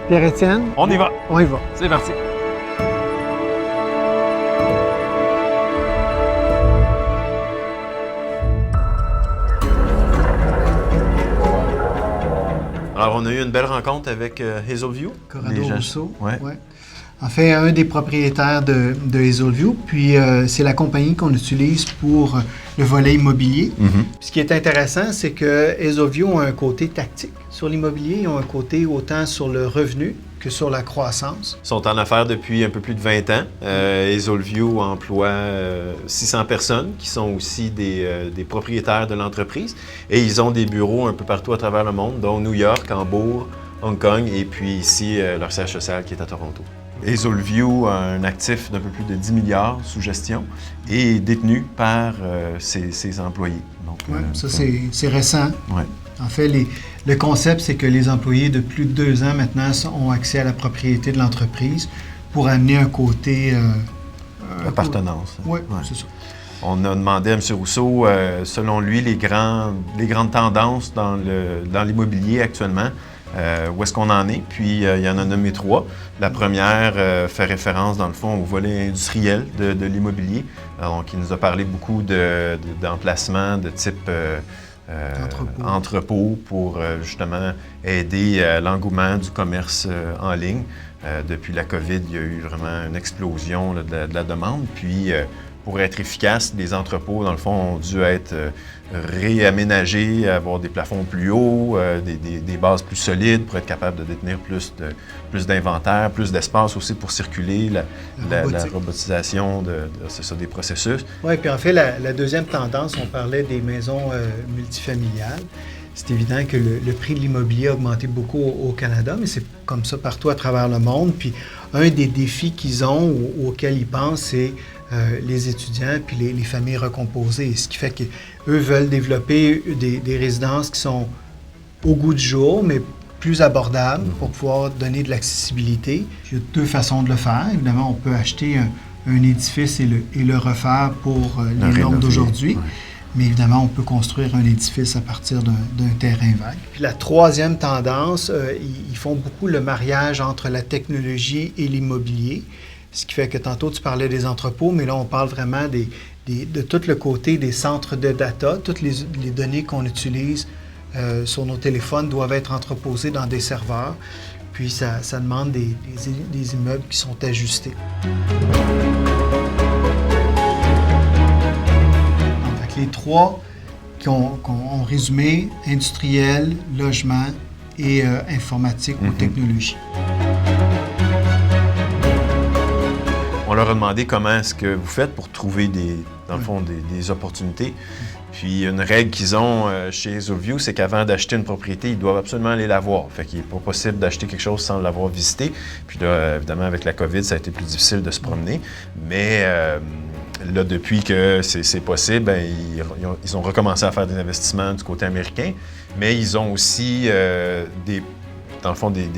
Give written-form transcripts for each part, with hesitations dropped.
Pierre-Étienne? On y va. On y va. C'est parti. Alors, on a eu une belle rencontre avec Hazelview. Corrado Rousseau. Ouais. Ouais. En fait, un des propriétaires de Hazelview, puis c'est la compagnie qu'on utilise pour le volet immobilier. Ce qui est intéressant, c'est que Hazelview a un côté tactique sur l'immobilier, ils ont un côté autant sur le revenu que sur la croissance. Ils sont en affaires depuis un peu plus de 20 ans. Hazelview emploie 600 personnes qui sont aussi des propriétaires de l'entreprise. Et ils ont des bureaux un peu partout à travers le monde, dont New York, Hambourg, Hong Kong et puis ici, leur siège social qui est à Toronto. Hazelview a un actif d'un peu plus de 10 milliards sous gestion et est détenu par ses employés. Oui, ça c'est récent. Ouais. En fait, le concept, c'est que les employés de plus de 2 ans maintenant ont accès à la propriété de l'entreprise pour amener un côté... appartenance. Oui, Ouais. c'est ça. On a demandé à M. Rousseau, selon lui, les grandes tendances dans l'immobilier actuellement. Où est-ce qu'on en est? Puis, il y en a nommé 3. La première fait référence, dans le fond, au volet industriel de l'immobilier. Donc, il nous a parlé beaucoup d'emplacements de type entrepôt pour justement aider à l'engouement du commerce en ligne. Depuis la COVID, il y a eu vraiment une explosion là, de la demande. Puis, pour être efficace, les entrepôts, dans le fond, ont dû être réaménagés, avoir des plafonds plus hauts, des bases plus solides pour être capable de détenir plus d'inventaire, plus d'espace aussi pour circuler, la robotisation des processus. Oui, puis en fait, la deuxième tendance, on parlait des maisons multifamiliales. C'est évident que le prix de l'immobilier a augmenté beaucoup au Canada, mais c'est comme ça partout à travers le monde. Puis un des défis qu'ils ont, auxquels ils pensent, c'est les étudiants puis les familles recomposées. Ce qui fait qu'eux veulent développer des résidences qui sont au goût du jour, mais plus abordables pour pouvoir donner de l'accessibilité. Il y a 2 façons de le faire. Évidemment, on peut acheter un édifice et le refaire pour les normes d'aujourd'hui. Ouais. Mais évidemment, on peut construire un édifice à partir d'un terrain vague. Puis la troisième tendance, ils font beaucoup le mariage entre la technologie et l'immobilier. Ce qui fait que tantôt, tu parlais des entrepôts, mais là, on parle vraiment de tout le côté des centres de data. Toutes les données qu'on utilise sur nos téléphones doivent être entreposées dans des serveurs. Puis, ça demande des immeubles qui sont ajustés. Donc, les 3 qu'on résumé, industriel, logement et informatique ou technologie. On leur a demandé comment est-ce que vous faites pour trouver dans le fond, des opportunités. Puis une règle qu'ils ont chez Hazelview, c'est qu'avant d'acheter une propriété, ils doivent absolument aller la voir. Fait qu'il n'est pas possible d'acheter quelque chose sans l'avoir visité. Puis là, évidemment, avec la COVID, ça a été plus difficile de se promener. Mais là, depuis que c'est possible, bien, ils ont recommencé à faire des investissements du côté américain. Mais ils ont aussi dans le fond, des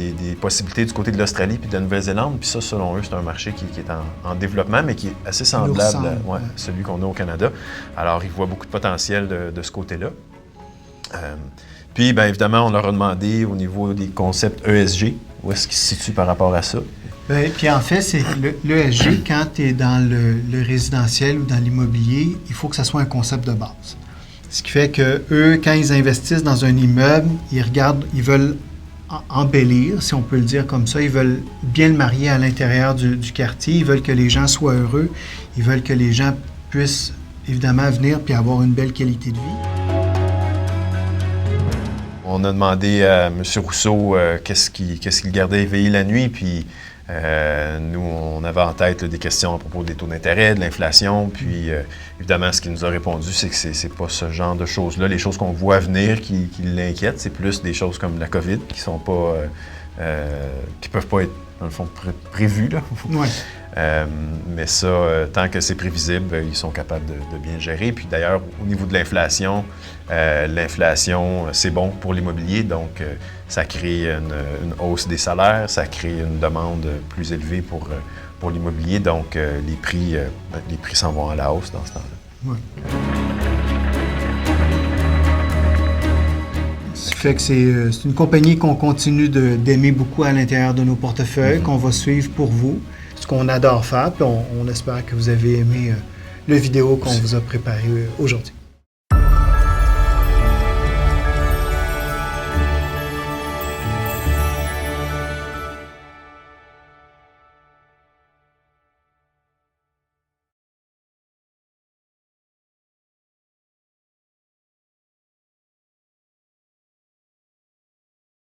possibilités du côté de l'Australie puis de la Nouvelle-Zélande. Puis ça, selon eux, c'est un marché qui est en développement, mais qui est assez semblable à celui qu'on a au Canada. Alors, ils voient beaucoup de potentiel de ce côté-là. Puis, bien évidemment, on leur a demandé au niveau des concepts ESG, où est-ce qu'ils se situent par rapport à ça. Bien, puis en fait, c'est l'ESG, quand tu es dans le résidentiel ou dans l'immobilier, il faut que ça soit un concept de base. Ce qui fait que eux, quand ils investissent dans un immeuble, ils veulent embellir, si on peut le dire comme ça. Ils veulent bien le marier à l'intérieur du quartier. Ils veulent que les gens soient heureux. Ils veulent que les gens puissent, évidemment, venir puis avoir une belle qualité de vie. On a demandé à M. Rousseau qu'est-ce qu'il gardait éveillé la nuit, puis nous, on avait en tête des questions à propos des taux d'intérêt, de l'inflation, puis évidemment, ce qu'il nous a répondu, c'est que c'est pas ce genre de choses-là, les choses qu'on voit venir qui l'inquiètent, c'est plus des choses comme la COVID qui sont pas, qui peuvent pas être, dans le fond, prévues, là. Ouais. Mais ça, tant que c'est prévisible, ils sont capables de bien gérer. Puis d'ailleurs, au niveau de l'inflation, c'est bon pour l'immobilier, donc ça crée une hausse des salaires, ça crée une demande plus élevée pour l'immobilier. Donc, les prix s'en vont à la hausse dans ce temps-là. Ouais. Ce qui fait que c'est une compagnie qu'on continue d'aimer beaucoup à l'intérieur de nos portefeuilles, qu'on va suivre pour vous. Ce qu'on adore faire, puis on espère que vous avez aimé la vidéo qu'on vous a préparée aujourd'hui.